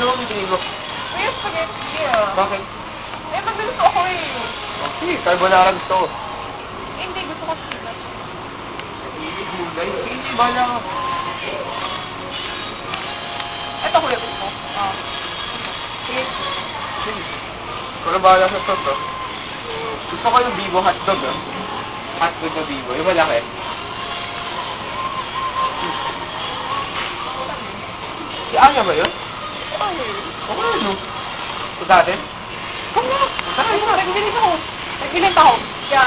ano mo pipili mo? May spaghetti ah. Bakit? Eh, mabilis ako eh. Sige, carbonara gusto ko. Eh, hindi, gusto ko sila. Gulay. Sige, bahala ka. Ito kuya, gusto ko. Ah. Sige. Sige. Kung na bahala sa sauce, oh. Gusto ko yung Vivo hotdog, oh. Hotdog na Vivo. Yung malaki. Si Anya ba yun? Okay. Okay, ano? Punta natin? Come na! Nagbilis ako. Nagbilis ako. Kaya,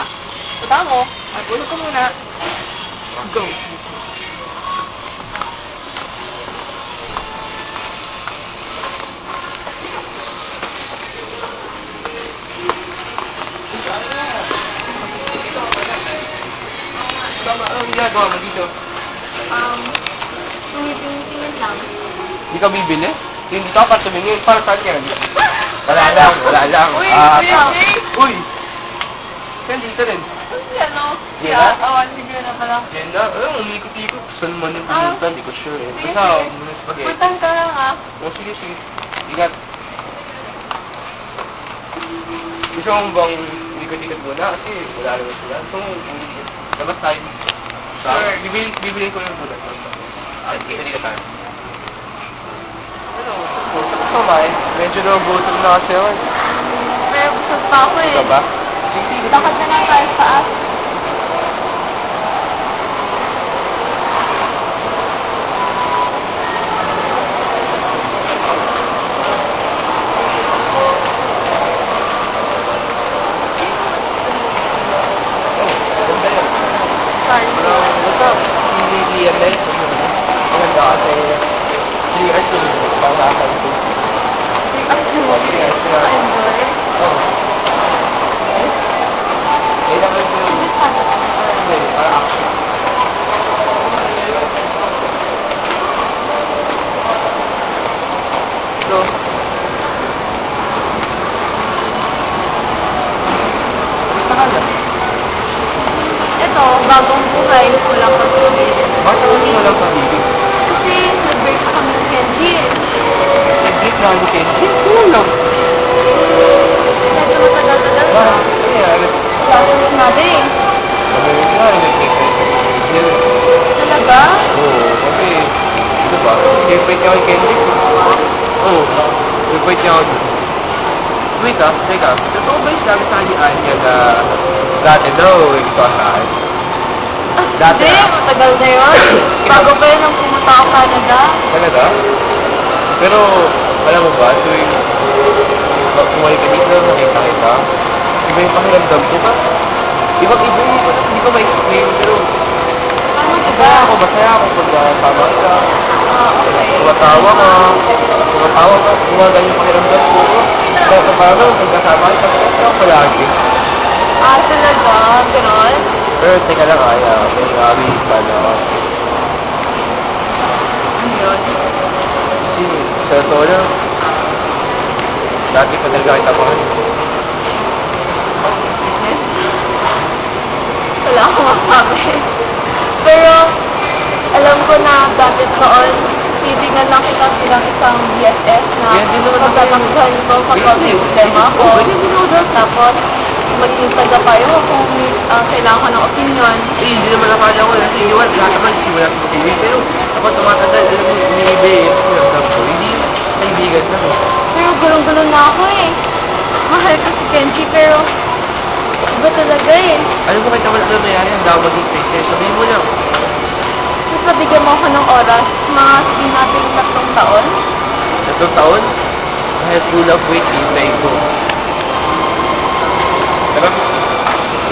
punta mo. Magulog ko muna. Go. Anong ginagawa mo dito? Tumingin lang. Hindi ka bibili? Hindi ka pa tumingin. Para saan yan? Wala lang, wala lang. Uy, Tama. Jay! Uy! Yan, dito rin. Yan o. Yan na? Awan, sige na pala. Yan na. Umikot-ikot. Saan mo nang Ah. pumunta? Hindi ko sure eh. Sige, Basta, sige. muna spaghetti. Puntan ka lang ah. O, sige, sige. Ingat. Gusto mo bang ikot-ikot muna? Kasi wala naman sila. So, labas tayo. Sure. Bibili ko yung bulat. Ikot-ikot tayo. Ano? Sama eh. Medyo nabutom na kasi ako. Pero gusto pa ako eh. Ika ba? Sige, sige. Lakad na lang tayo sa taas. Ganda yun. Sorry. Basta, hindi clear na yun. Maganda kasi 3 hours to pang nakakal ko. Enjoy. Oo. Kailangan ko yung hindi, para action. So, gusto ka na? Ito, bagong buhay, kulang pag-ibig. Bakit mo walang pag-ibig? Kasi nag-break kami ng Kenji. Hindi na ni Kenji? Kulang. Medyo matagal-tagal na. Bakit? Ano nangyari? Wala ko yung nabi eh. Ano nangyari? Nag-Kenji? Talaga? Oo, kasi, ano ba? Favorite niya kay Kenji. Oo, favorite niya ako. Wait ah, teka. Totoo ba yung sabi sa akin ni Anya na dati daw, ito sa akin? Dati Hindi, na. matagal na yun. Bago pa yun nang pumunta ako Canada. Talaga? Pero, alam mo ba, tuwing buhay ka dito, nakita kita, iba yung pakiramdam ko ba? Iba hindi ko ma-explain, pero Ano masaya ako pag tama ka. Ah, okay. Tumatawa ka, gumagal yung pakiramdam ko. Kaya sa parang, pag kasama ka, kasama palagi. Ah, talaga? Ganon? Pero teka lang, Aya, may nabi sana ako. Ano yun? Kasi, sa totoo lang, dati pa talaga kita mahal. Wala akong masabi. Pero, alam ko na dati noon, titignan lang kita bilang isang BFF na Yan din naman ako. pagtatakbuhan ko kapag may problema ko. Oo, ganyan din ako dati. Tapos, maging tagapayo kung may kailangan ko ng opinion. Eh, hindi naman nakala ko na siniwan. Lahat naman simula sa TV. Pero, ako tumatanda, alam mo, maybe, pakiramdam ko. Hindi yung kaibigan na. Pero gulong-gulo na ako eh. Mahal ko si Kenji pero iba talaga eh. Alam mo, kahit naman ano nangyari, ang daw maging princess. Sabihin mo lang. Basta bigyan mo ako ng oras, mga sabihin natin 3 taon. 3 taon? I have full of wait, hintay ko. Diba?